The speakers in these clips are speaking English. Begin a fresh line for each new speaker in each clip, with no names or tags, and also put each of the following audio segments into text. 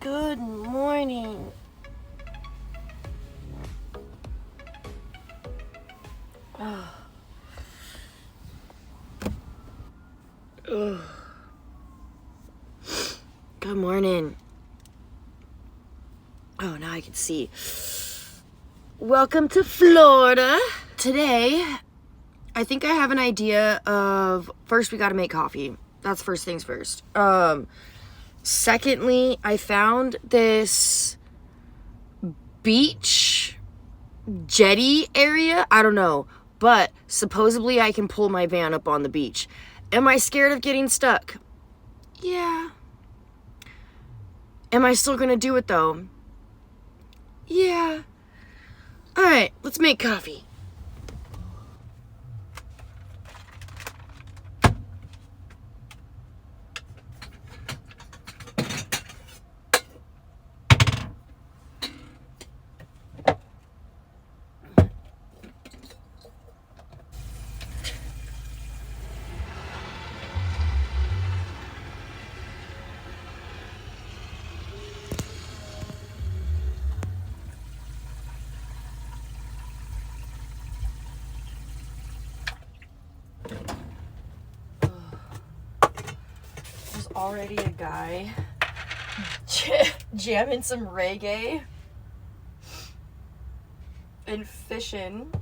Good morning. Good morning. Oh, now I can see. Welcome to Florida. Today, I think I have an idea of, first we gotta make coffee. That's first things first. Secondly, I found this beach jetty area. I don't know, but supposedly I can pull my van up on the beach. Am I scared of getting stuck? Yeah. Am I still gonna do it though? Yeah. Alright, let's make coffee. There's already a guy jamming some reggae and fishing.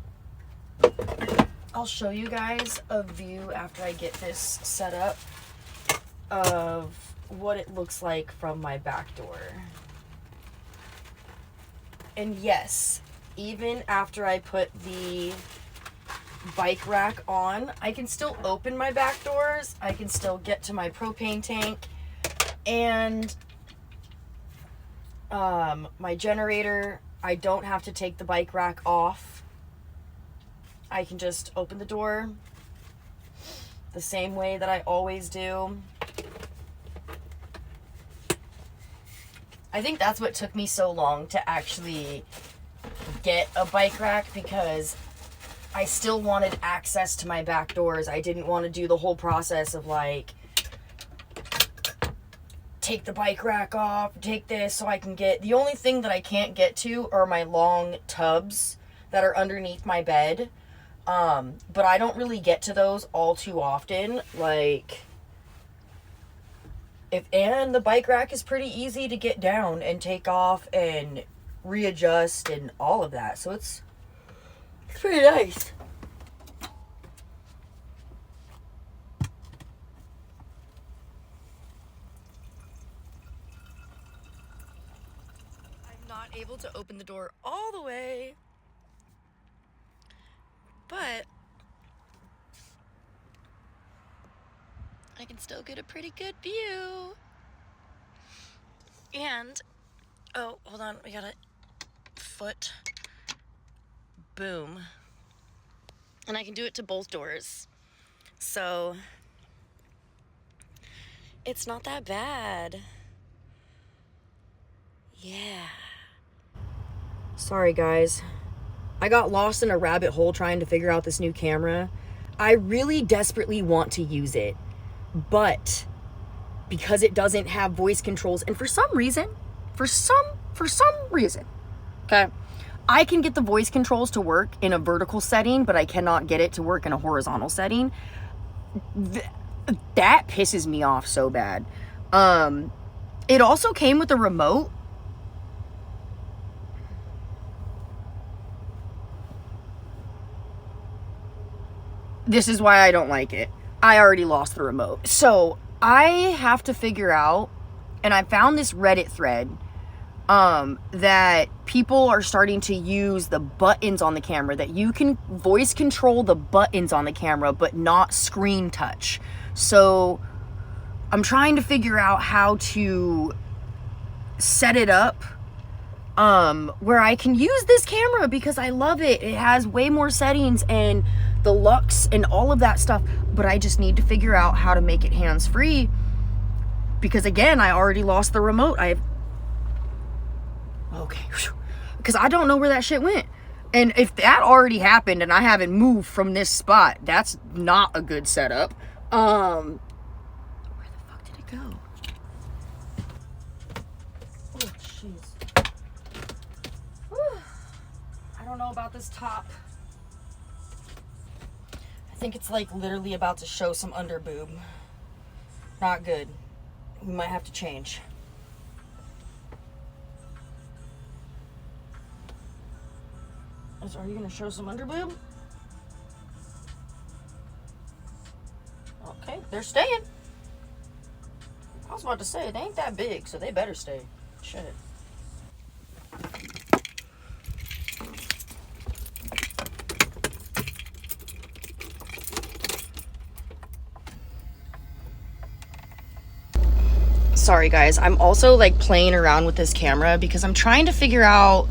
I'll show you guys a view after I get this set up of what it looks like from my back door. And yes, even after I put the bike rack on, I can still open my back doors. I can still get to my propane tank and my generator. I don't have to take the bike rack off. I can just open the door the same way that I always do. I think that's what took me so long to actually get a bike rack, because I still wanted access to my back doors. I didn't want to do the whole process of like, take the bike rack off, take this so I can get, the only thing that I can't get to are my long tubs that are underneath my bed. But I don't really get to those all too often. Like, and the bike rack is pretty easy to get down and take off and readjust and all of that. So it's pretty nice. I'm not able to open the door all the way, but I can still get a pretty good view. And, oh, hold on, we got a foot. Boom. And I can do it to both doors. So it's not that bad. Yeah. Sorry guys. I got lost in a rabbit hole trying to figure out this new camera. I really desperately want to use it, but because it doesn't have voice controls, and for some reason, okay, I can get the voice controls to work in a vertical setting, but I cannot get it to work in a horizontal setting. That pisses me off so bad. It also came with a remote. This is why I don't like it. I already lost the remote. So I have to figure out, and I found this Reddit thread that people are starting to use the buttons on the camera, that you can voice control the buttons on the camera, but not screen touch. So I'm trying to figure out how to set it up where I can use this camera, because I love it. It has way more settings and the lux and all of that stuff, but I just need to figure out how to make it hands-free, because again, I already lost the remote. Okay, because I don't know where that shit went. And if that already happened and I haven't moved from this spot, that's not a good setup. Where the fuck did it go? jeez. I don't know about this top. I think it's like literally about to show some under boob. Not good. We might have to change. Are you gonna show some under boob? Okay, they're staying. I was about to say, they ain't that big, so they better stay. Shit. Sorry guys, I'm also like playing around with this camera because I'm trying to figure out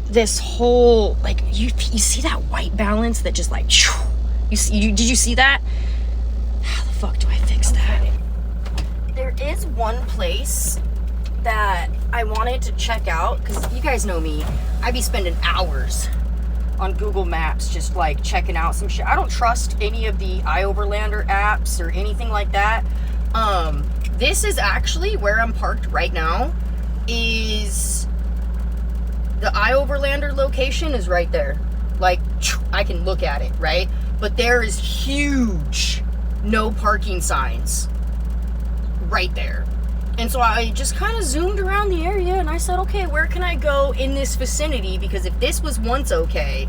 this whole, like, you see that white balance that just like, did you see that? How the fuck do I fix that? There is one place that I wanted to check out because you guys know me, I be spending hours on Google Maps just like checking out some shit. I don't trust any of the Eye Overlander apps or anything like that. This is actually where I'm parked right now. Is the Eye Overlander location is right there. Like, I can look at it, right? But there is huge no parking signs right there. And so I just kind of zoomed around the area and I said, okay, where can I go in this vicinity? Because if this was once okay,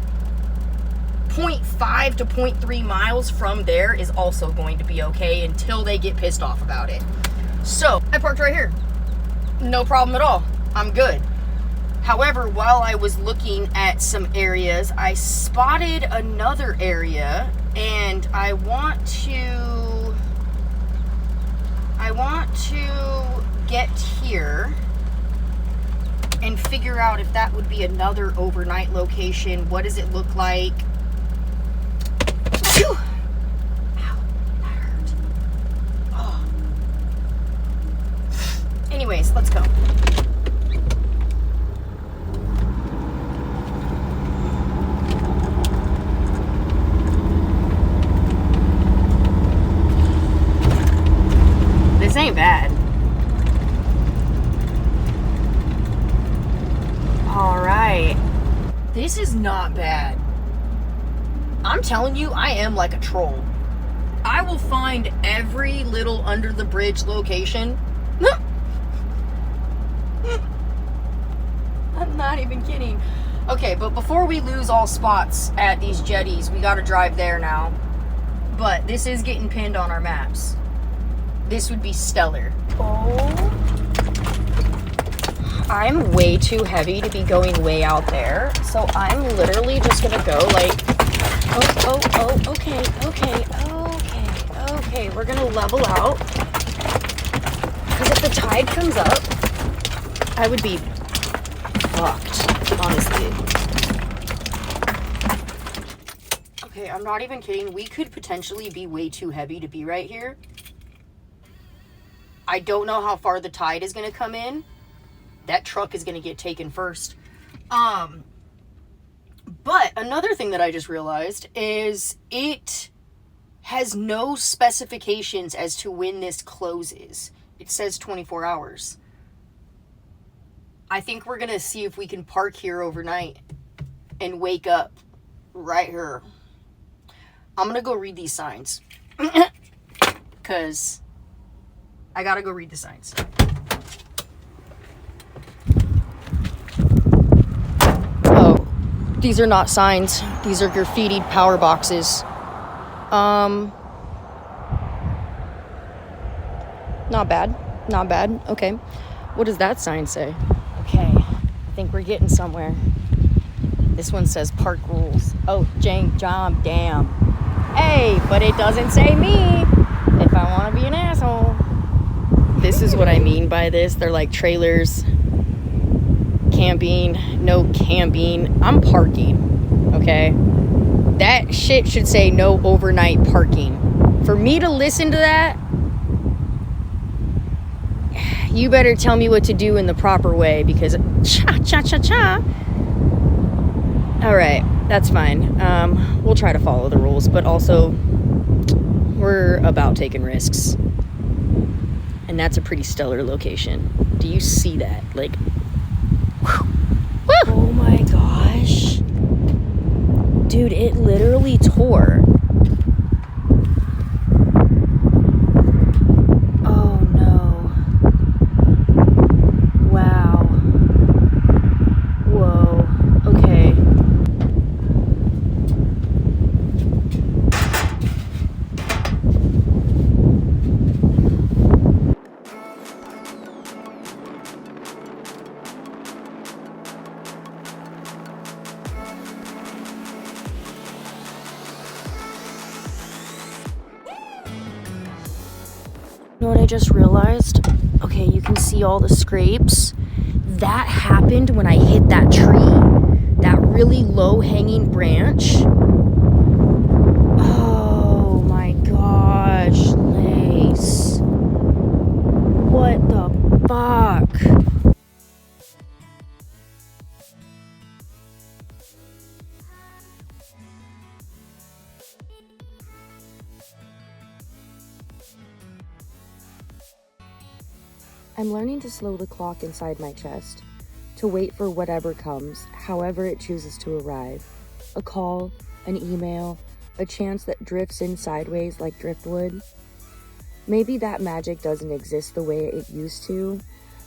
0.5 to 0.3 miles from there is also going to be okay until they get pissed off about it. So I parked right here. No problem at all. I'm good. However, while I was looking at some areas, I spotted another area and I want to get here and figure out if that would be another overnight location. What does it look like? Phew! Ow, that hurt. Oh. Anyways, let's go. This ain't bad. All right. This is not bad. I'm telling you, I am like a troll. I will find every little under the bridge location. I'm not even kidding. Okay, but before we lose all spots at these jetties, we gotta drive there now. But this is getting pinned on our maps. This would be stellar. Oh. I'm way too heavy to be going way out there. So I'm literally just gonna go like, okay. We're gonna level out. Because if the tide comes up, I would be fucked, honestly. Okay, I'm not even kidding. We could potentially be way too heavy to be right here. I don't know how far the tide is going to come in. That truck is going to get taken first. But another thing that I just realized is it has no specifications as to when this closes. It says 24 hours. I think we're going to see if we can park here overnight and wake up right here. I'm going to go read these signs. Because I got to go read the signs. Oh, these are not signs. These are graffitied power boxes. Not bad. Not bad. Okay. What does that sign say? Okay. I think we're getting somewhere. This one says park rules. Oh, Jane, John, damn. Hey, but it doesn't say me if I want to be an asshole. This is what I mean by this. They're like trailers, camping, no camping. I'm parking, okay? That shit should say no overnight parking. For me to listen to that, you better tell me what to do in the proper way because cha. All right, that's fine. We'll try to follow the rules, but also we're about taking risks. And that's a pretty stellar location. Do you see that? Like, Oh my gosh. Dude, it literally tore. Oh no. Wow. Whoa. Okay. You know what I just realized? Okay, you can see all the scrapes. That happened when I hit that tree. That really low-hanging branch. Oh my gosh, Lace. What the fuck? I'm learning to slow the clock inside my chest, to wait for whatever comes, however it chooses to arrive. A call, an email, a chance that drifts in sideways like driftwood. Maybe that magic doesn't exist the way it used to.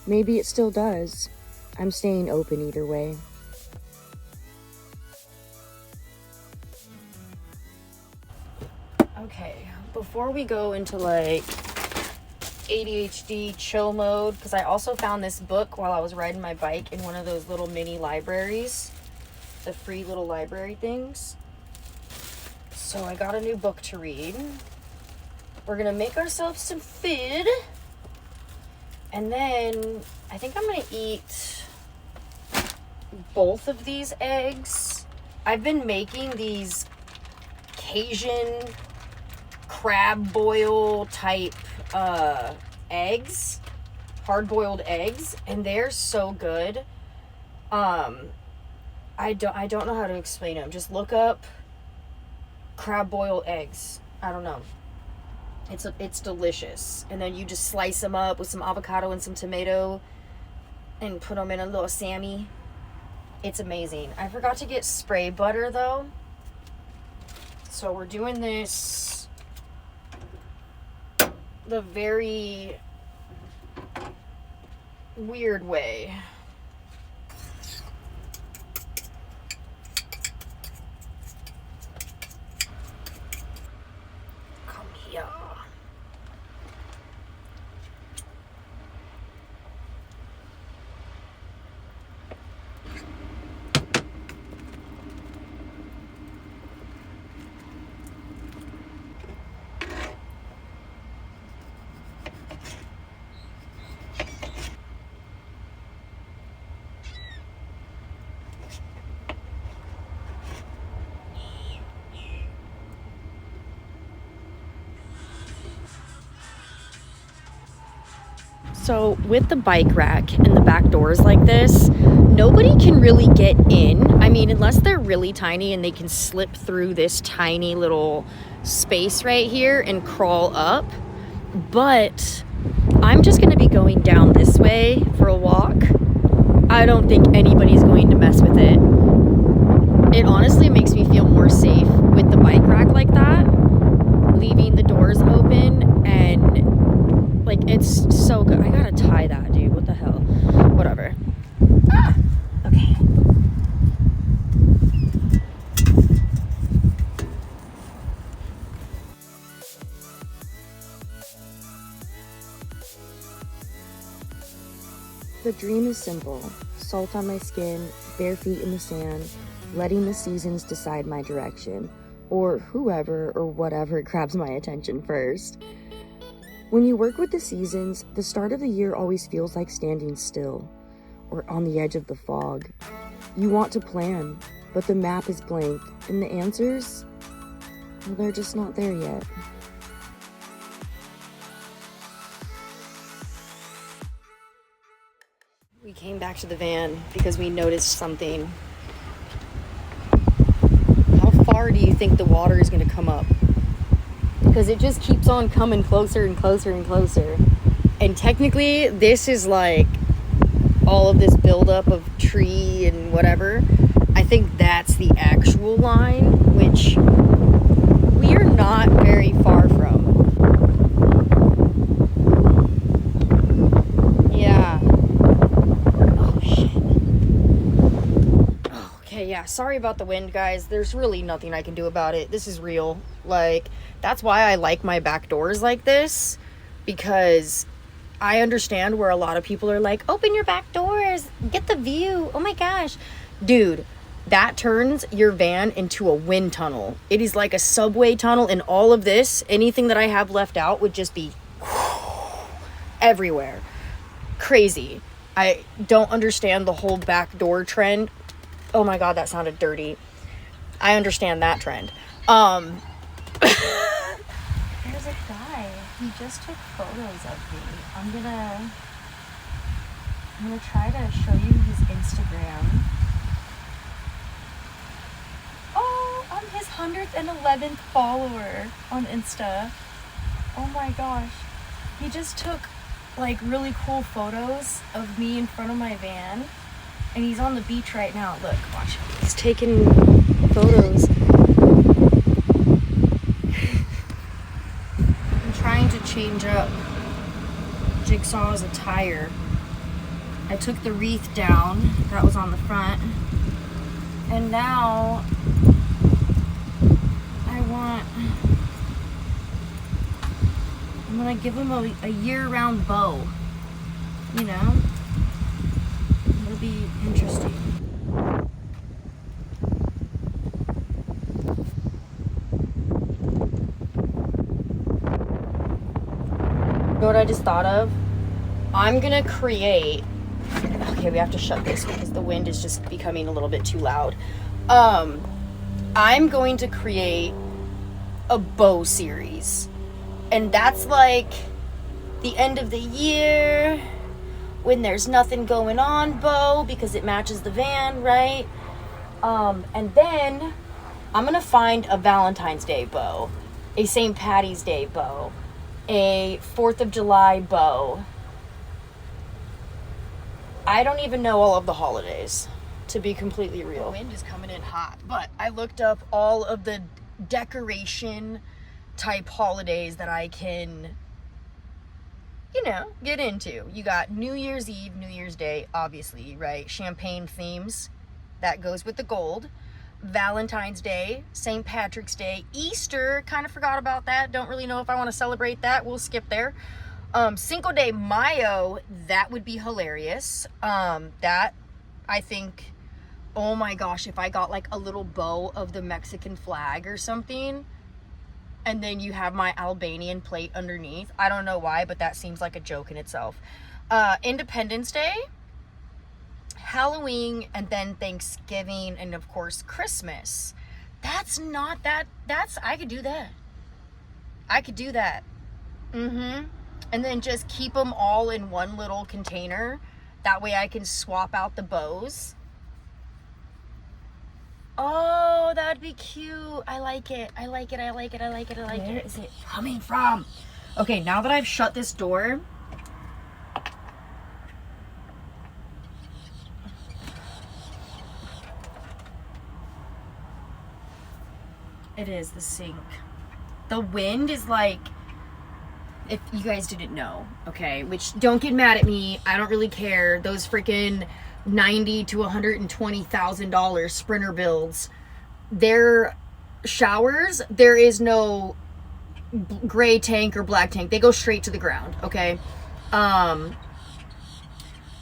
Maybe it still does. I'm staying open either way. Okay, before we go into like ADHD chill mode, because I also found this book while I was riding my bike in one of those little mini libraries, the free little library things. So I got a new book to read. We're gonna make ourselves some food, and then I think I'm gonna eat both of these eggs. I've been making these Cajun crab boil type eggs, hard-boiled eggs, and they're so good. I don't know how to explain them. Just look up crab boiled eggs. I don't know. It's delicious. And then you just slice them up with some avocado and some tomato and put them in a little Sammy. It's amazing. I forgot to get spray butter though. So we're doing this the very weird way. Come here. So with the bike rack and the back doors like this, nobody can really get in. I mean, unless they're really tiny and they can slip through this tiny little space right here and crawl up. But I'm just gonna be going down this way for a walk. I don't think anybody's going to mess with it. It honestly makes me feel more safe with the bike rack like that, leaving the doors open, and like, it's so good. I gotta tie that, dude. What the hell? Whatever. Ah! Okay. The dream is simple. Salt on my skin, bare feet in the sand, letting the seasons decide my direction, or whoever or whatever grabs my attention first. When you work with the seasons, the start of the year always feels like standing still, or on the edge of the fog. You want to plan, but the map is blank, and the answers, well, they're just not there yet. We came back to the van because we noticed something. How far do you think the water is going to come up? Because it just keeps on coming closer and closer and closer. And technically, this is like all of this buildup of tree and whatever. I think that's the actual line, which we are not very far from. Yeah. Oh, shit. Oh, okay, yeah. Sorry about the wind, guys. There's really nothing I can do about it. This is real. Like, that's why I like my back doors like this, because I understand where a lot of people are like, open your back doors, get the view. Oh my gosh. Dude, that turns your van into a wind tunnel. It is like a subway tunnel, and all of this, anything that I have left out would just be everywhere. Crazy. I don't understand the whole back door trend. Oh my God, that sounded dirty. I understand that trend. There's a guy. He just took photos of me. I'm gonna try to show you his Instagram. Oh, I'm his 111th follower on Insta. Oh my gosh. He just took like really cool photos of me in front of my van. And he's on the beach right now. Look, watch. He's taking photos. I'm trying to change up Jigsaw's attire. I took the wreath down that was on the front, and now I'm gonna give him a year-round bow, you know? It'll be interesting. You know what I just thought of? I'm gonna create... Okay, we have to shut this because the wind is just becoming a little bit too loud. I'm going to create a bow series. And that's like the end of the year when there's nothing going on bow because it matches the van, right? And then I'm gonna find a Valentine's Day bow, a St. Patty's Day bow, a 4th of July bow. I don't even know all of the holidays, to be completely real. The wind is coming in hot, but I looked up all of the decoration type holidays that I can, you know, get into. You got New Year's Eve, New Year's Day, obviously, right? Champagne themes, that goes with the gold. Valentine's Day, St. Patrick's Day, Easter, kind of forgot about that. Don't really know if I want to celebrate that. We'll skip there. Cinco de Mayo, that would be hilarious. That, I think, oh my gosh, if I got like a little bow of the Mexican flag or something, and then you have my Albanian plate underneath. I don't know why, but that seems like a joke in itself. Independence Day, Halloween, and then Thanksgiving, and of course, Christmas. That's not that, I could do that. I could do that. And then just keep them all in one little container. That way I can swap out the bows. Oh, that'd be cute. I like it. I like it. I like it. I like it. I like it. Where is it coming from? Okay, now that I've shut this door, it is the sink. The wind is like, if you guys didn't know, okay, which don't get mad at me. I don't really care. Those freaking $90,000 to $120,000 Sprinter builds, their showers, there is no gray tank or black tank. They go straight to the ground, okay?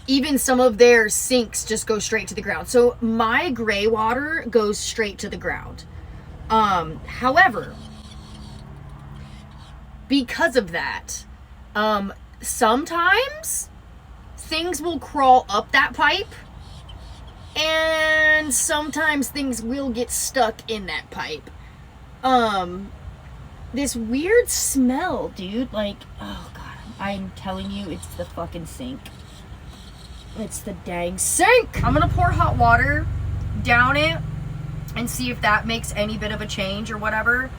Even some of their sinks just go straight to the ground. So my gray water goes straight to the ground. However, because of that, sometimes things will crawl up that pipe, and sometimes things will get stuck in that pipe. This weird smell, dude, like, oh god, I'm telling you, it's the fucking sink. It's the dang sink! I'm gonna pour hot water down it and see if that makes any bit of a change or whatever.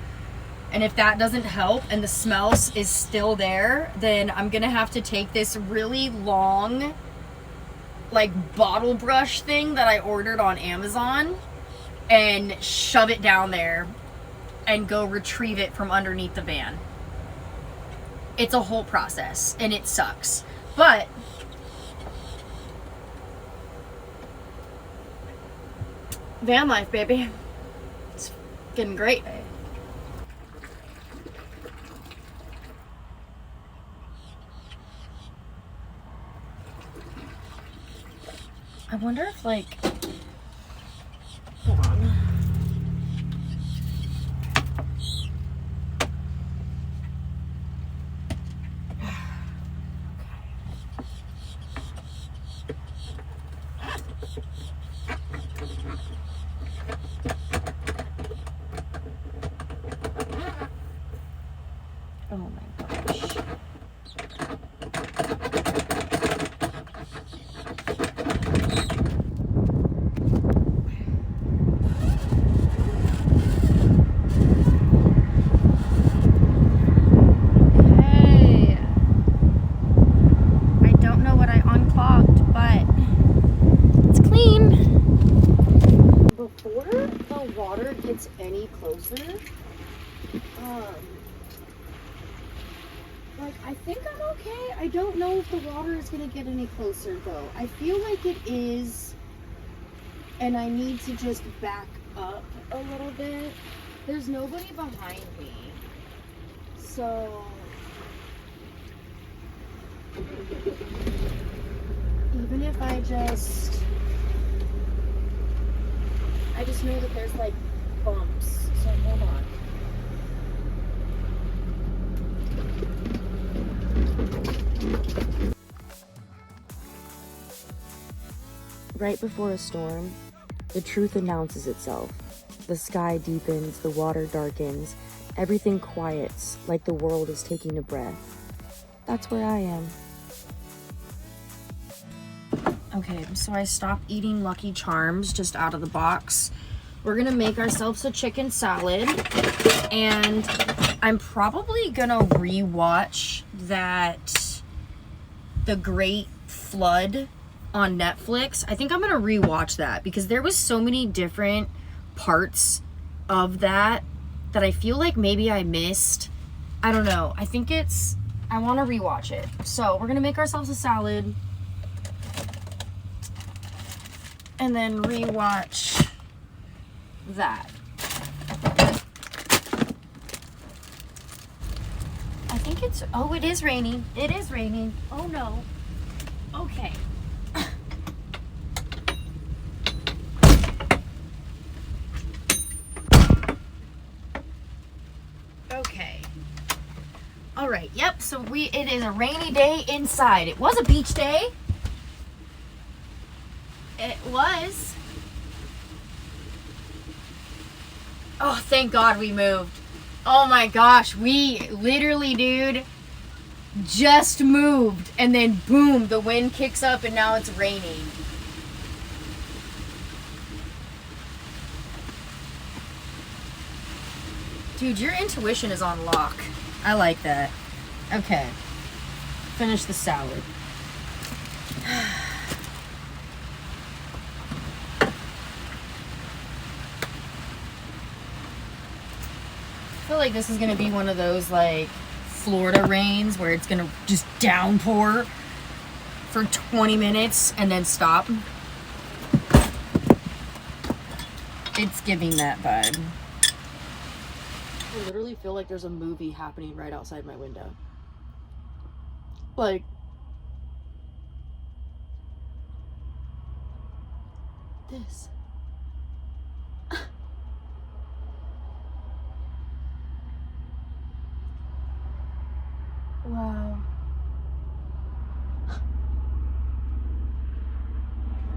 And if that doesn't help and the smell is still there, then I'm gonna have to take this really long like bottle brush thing that I ordered on Amazon and shove it down there and go retrieve it from underneath the van. It's a whole process and it sucks. But van life, baby. It's getting great. I wonder if, like, hold on. Oh my gosh. Any closer, like, I think I'm okay. I don't know if the water is gonna get any closer though. I feel like it is, and I need to just back up a little bit. There's nobody behind me, so even if I just know that there's like bumps, so hold on.
Right before a storm, the truth announces itself. The sky deepens, the water darkens, everything quiets like the world is taking a breath. That's where I am.
Okay, so I stopped eating Lucky Charms just out of the box. We're gonna make ourselves a chicken salad, and I'm probably gonna rewatch that The Great Flood on Netflix. I think I'm gonna rewatch that because there was so many different parts of that I feel like maybe I missed. I don't know. I want to rewatch it. So we're gonna make ourselves a salad and then rewatch that. I think it's, oh, it is raining. It is raining. Oh no. Okay. Okay. All right. Yep. So it is a rainy day inside. It was a beach day. It was. Oh, thank God we moved. Oh my gosh, we literally, dude, just moved and then boom, the wind kicks up and now it's raining. Dude, your intuition is on lock. I like that. Okay. Finish the salad. I feel like this is gonna be one of those like Florida rains where it's gonna just downpour for 20 minutes and then stop. It's giving that vibe. I literally feel like there's a movie happening right outside my window. Like, this. Wow.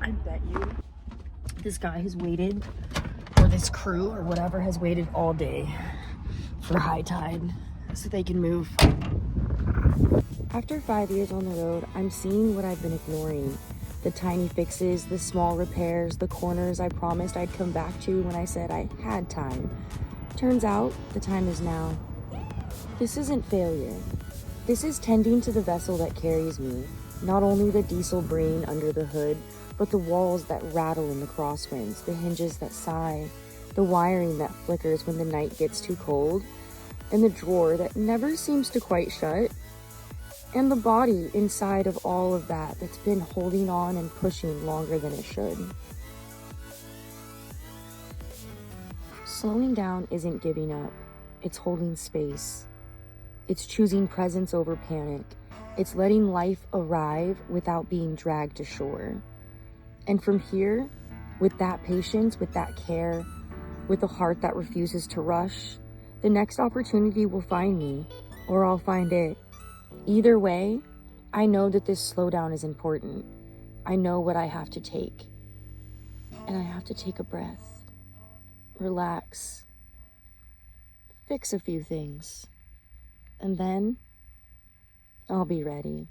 I bet you this guy has waited, or this crew or whatever has waited all day for high tide so they can move.
After 5 years on the road, I'm seeing what I've been ignoring. The tiny fixes, the small repairs, the corners I promised I'd come back to when I said I had time. Turns out, the time is now. This isn't failure. This is tending to the vessel that carries me, Not only the diesel brain under the hood, but the walls that rattle in the crosswinds, the hinges that sigh, the wiring that flickers when the night gets too cold, and the drawer that never seems to quite shut, and the body inside of all of that that's been holding on and pushing longer than it should. Slowing down isn't giving up, it's holding space. It's choosing presence over panic. It's letting life arrive without being dragged to shore. And from here, with that patience, with that care, with a heart that refuses to rush, the next opportunity will find me, or I'll find it. Either way, I know that this slowdown is important. I know what I have to take. And I have to take a breath, relax, fix a few things, and then I'll be ready.